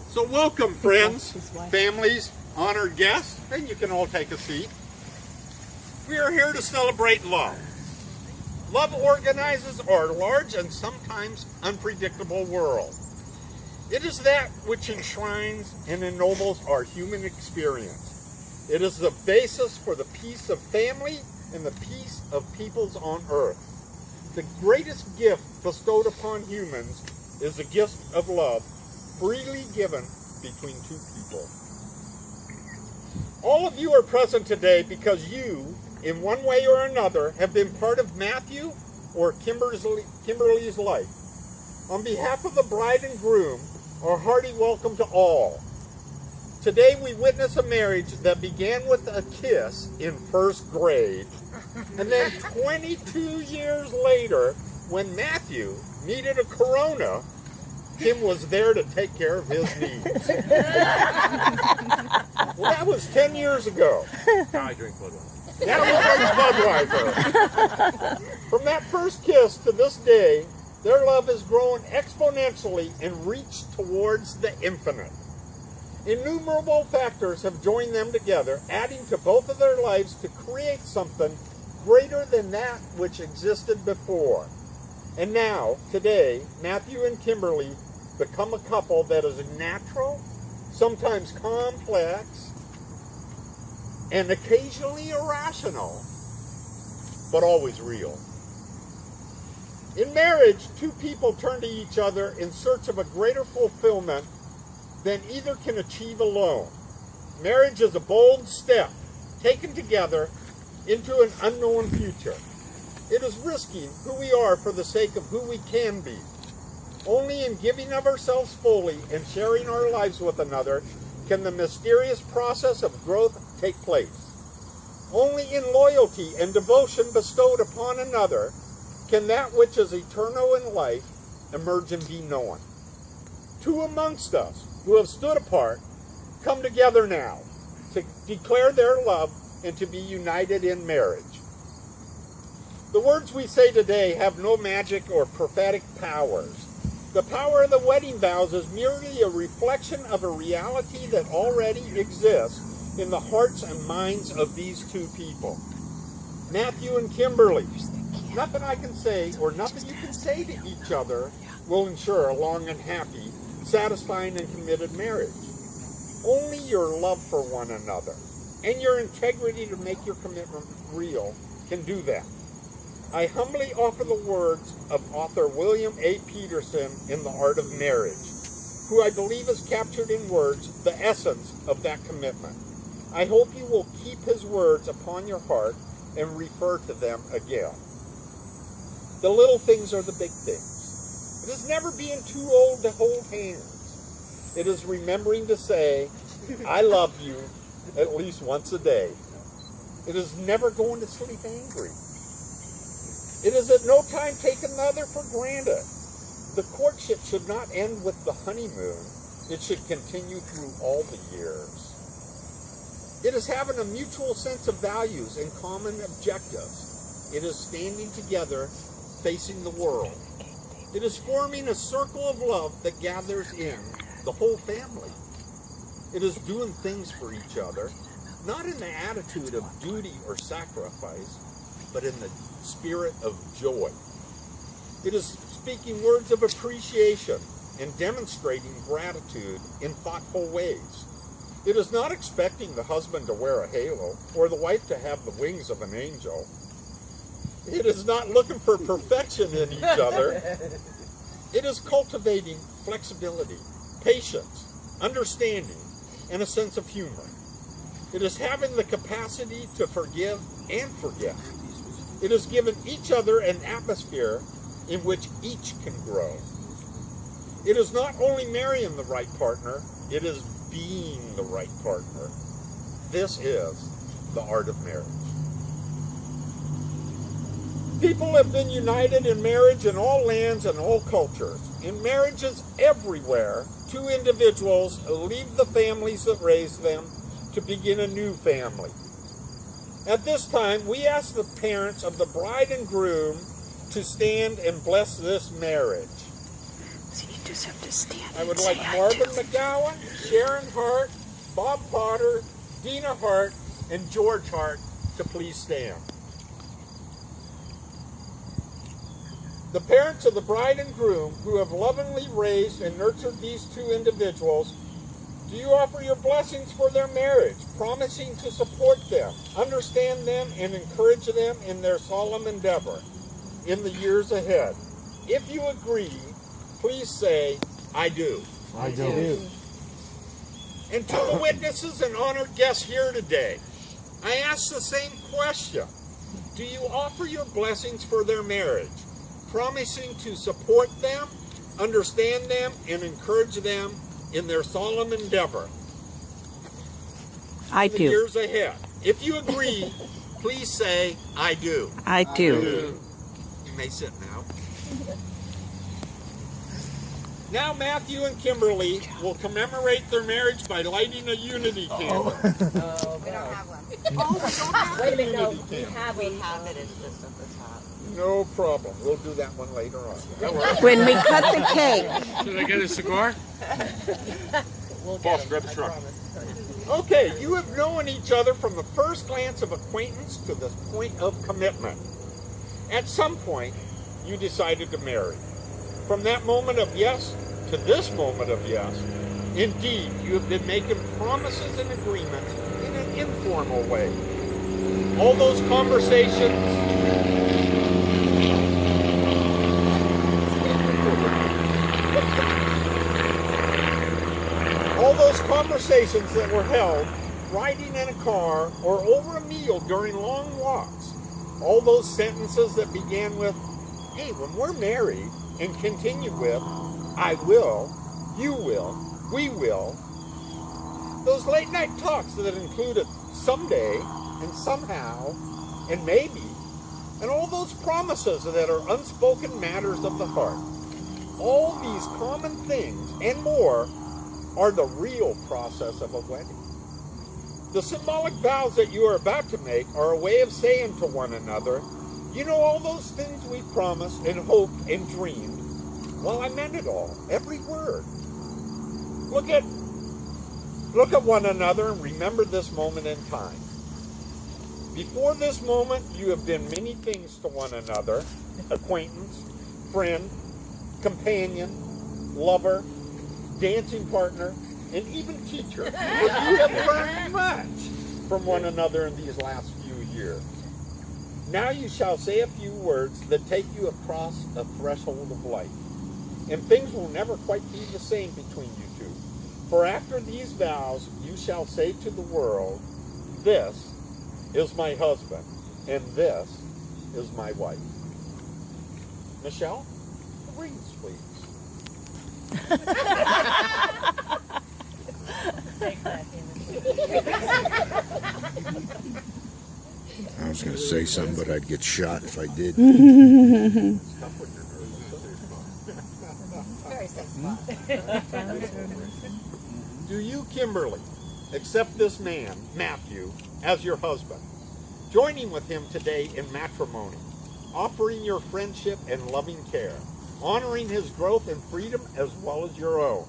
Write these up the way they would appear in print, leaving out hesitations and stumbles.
So welcome, friends, families, honored guests, and you can all take a seat. We are here to celebrate love. Love organizes our large and sometimes unpredictable world. It is that which enshrines and ennobles our human experience. It is the basis for the peace of family and the peace of peoples on earth. The greatest gift bestowed upon humans is the gift of love, freely given between two people. All of you are present today because you, in one way or another, have been part of Matthew or Kimberly's life. On behalf of the bride and groom, our hearty welcome to all. Today we witness a marriage that began with a kiss in first grade, and then 22 years later, when Matthew needed a Corona, Kim was there to take care of his needs. Well, that was 10 years ago. Now I drink Budweiser. Now we drink Budweiser. From that first kiss to this day, their love has grown exponentially and reached towards the infinite. Innumerable factors have joined them together, adding to both of their lives to create something greater than that which existed before. And now, today, Matthew and Kimberly become a couple that is natural, sometimes complex, and occasionally irrational, but always real. In marriage, two people turn to each other in search of a greater fulfillment than either can achieve alone. Marriage is a bold step taken together into an unknown future. It is risking who we are for the sake of who we can be. Only in giving of ourselves fully and sharing our lives with another can the mysterious process of growth take place. Only in loyalty and devotion bestowed upon another can that which is eternal in life emerge and be known. Two amongst us who have stood apart come together now to declare their love and to be united in marriage. The words we say today have no magic or prophetic powers. The power of the wedding vows is merely a reflection of a reality that already exists in the hearts and minds of these two people. Matthew and Kimberly, nothing I can say or nothing you can say to each other will ensure a long and happy, satisfying and committed marriage. Only your love for one another and your integrity to make your commitment real can do that. I humbly offer the words of author William A. Peterson in The Art of Marriage, who I believe has captured in words the essence of that commitment. I hope you will keep his words upon your heart and refer to them again. The little things are the big things. It is never being too old to hold hands. It is remembering to say, I love you, at least once a day. It is never going to sleep angry. It is at no time taking the other for granted. The courtship should not end with the honeymoon. It should continue through all the years. It is having a mutual sense of values and common objectives. It is standing together, facing the world. It is forming a circle of love that gathers in the whole family. It is doing things for each other, not in the attitude of duty or sacrifice, but in the spirit of joy. It is speaking words of appreciation and demonstrating gratitude in thoughtful ways. It is not expecting the husband to wear a halo or the wife to have the wings of an angel. It is not looking for perfection in each other. It is cultivating flexibility, patience, understanding, and a sense of humor. It is having the capacity to forgive and forget. It is giving each other an atmosphere in which each can grow. It is not only marrying the right partner, it is being the right partner. This is the art of marriage. People have been united in marriage in all lands and all cultures. In marriages everywhere, two individuals leave the families that raised them to begin a new family. At this time, we ask the parents of the bride and groom to stand and bless this marriage. just have to stand. I would like Marvin McGowan, Sharon Hart, Bob Potter, Dina Hart, and George Hart to please stand. The parents of the bride and groom who have lovingly raised and nurtured these two individuals, do you offer your blessings for their marriage, promising to support them, understand them, and encourage them in their solemn endeavor in the years ahead? If you agree, please say, I do. I do. And to the witnesses and honored guests here today, I ask the same question. Do you offer your blessings for their marriage, promising to support them, understand them, and encourage them in their solemn endeavor I in the do. years ahead? If you agree, please say, I do. I do. You may sit now. Now Matthew and Kimberly will commemorate their marriage by lighting a unity candle. We don't have one. Wait a minute, no, we Candle. have We one. have it, it's just at the top. No problem. We'll do that one later on. When we cut the cake. Should I get a cigar? Boss, grab the truck. Okay, you have known each other from the first glance of acquaintance to the point of commitment. At some point, you decided to marry. From that moment of yes to this moment of yes, indeed, you have been making promises and agreements in an informal way. All those conversations that were held riding in a car or over a meal during long walks. All those sentences that began with, hey, when we're married, and continued with, I will, you will, we will. Those late night talks that included someday and somehow and maybe, and all those promises that are unspoken matters of the heart. All these common things and more are the real process of a wedding. The symbolic vows that you are about to make are a way of saying to one another, you know, all those things we promised and hoped and dreamed, well, I meant it all, every word. Look at one another and remember this moment in time. Before this moment, you have been many things to one another: acquaintance, friend, companion, lover, dancing partner, and even teacher. But you have learned much from one another in these last few years. Now you shall say a few words that take you across a threshold of life. And things will never quite be the same between you two. For after these vows, you shall say to the world, this is my husband, and this is my wife. Michelle, the rings, please. I was going to say something, but I'd get shot if I did. Very safe spot. Do you, Kimberly, accept this man, Matthew, as your husband, joining with him today in matrimony, offering your friendship and loving care, honoring his growth and freedom as well as your own,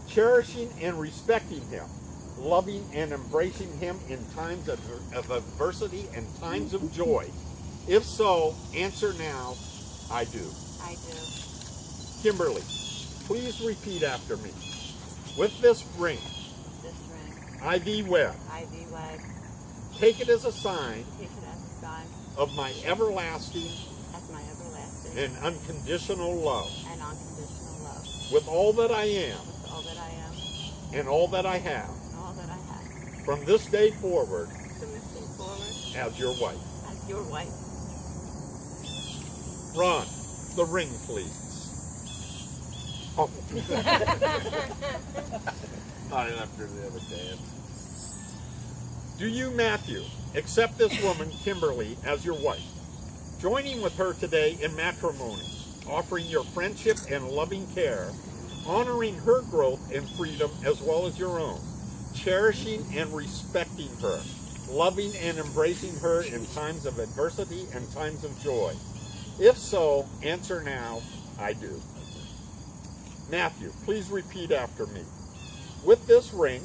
cherishing and respecting him, loving and embracing him in times of adversity and times of joy? If so, answer now, I do. I do. Kimberly, please repeat after me. With this ring, This ring, I thee wed. I thee wed. Take it as a sign Take it as a sign of my everlasting as my everlasting and unconditional love, and unconditional love. with all that I am With all that I am and all that I have, and all that I have. from this day forward, From this day forward, as your wife. as your wife. Ron, the ring, please. Oh. I left her the other day. Do you, Matthew, accept this woman, Kimberly, as your wife, joining with her today in matrimony, offering your friendship and loving care, honoring her growth and freedom as well as your own, cherishing and respecting her, loving and embracing her in times of adversity and times of joy? If so, answer now, I do. Matthew, please repeat after me. With this ring,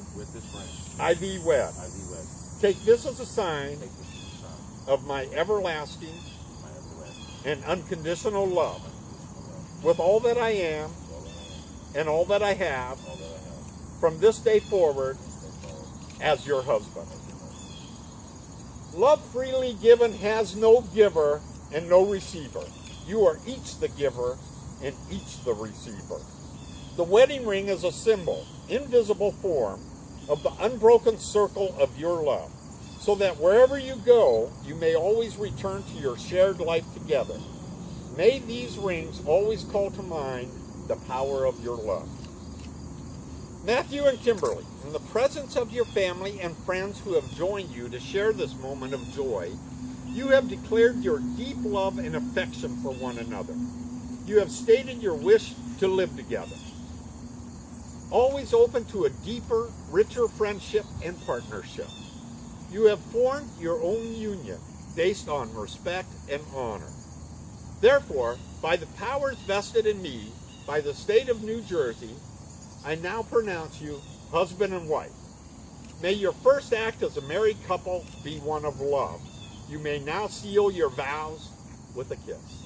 I thee wed. Take this as a sign of my everlasting and unconditional love with all that I am and all that I have from this day forward as your husband. Love freely given has no giver and no receiver. You are each the giver and each the receiver. The wedding ring is a symbol, invisible form, of the unbroken circle of your love, so that wherever you go, you may always return to your shared life together. May these rings always call to mind the power of your love. Matthew and Kimberly, in the presence of your family and friends who have joined you to share this moment of joy, you have declared your deep love and affection for one another. You have stated your wish to live together, always open to a deeper, richer friendship and partnership. You have formed your own union based on respect and honor. Therefore, by the powers vested in me by the state of New Jersey, I now pronounce you husband and wife. May your first act as a married couple be one of love. You may now seal your vows with a kiss.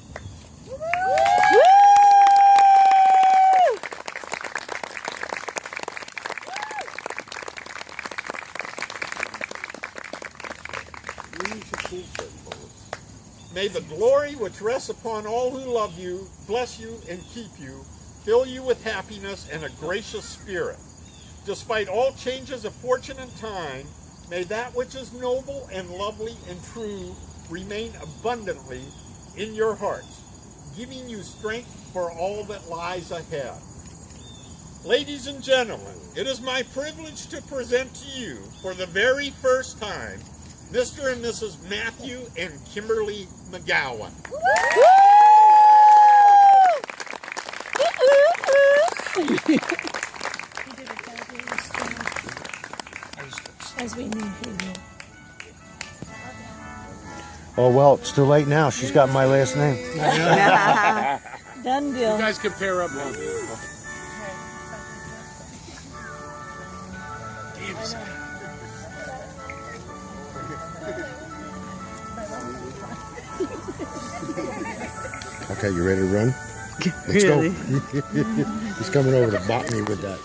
May the glory which rests upon all who love you, bless you, and keep you, fill you with happiness and a gracious spirit. Despite all changes of fortune and time, may that which is noble and lovely and true remain abundantly in your hearts, giving you strength for all that lies ahead. Ladies and gentlemen, it is my privilege to present to you for the very first time Mr. and Mrs. Matthew and Kimberly McGowan. As we need you. Oh, well, it's too late now. She's got my last name. Done deal. You guys can pair up one. Okay, you ready to run? Let's go. He's coming over to bop me with that.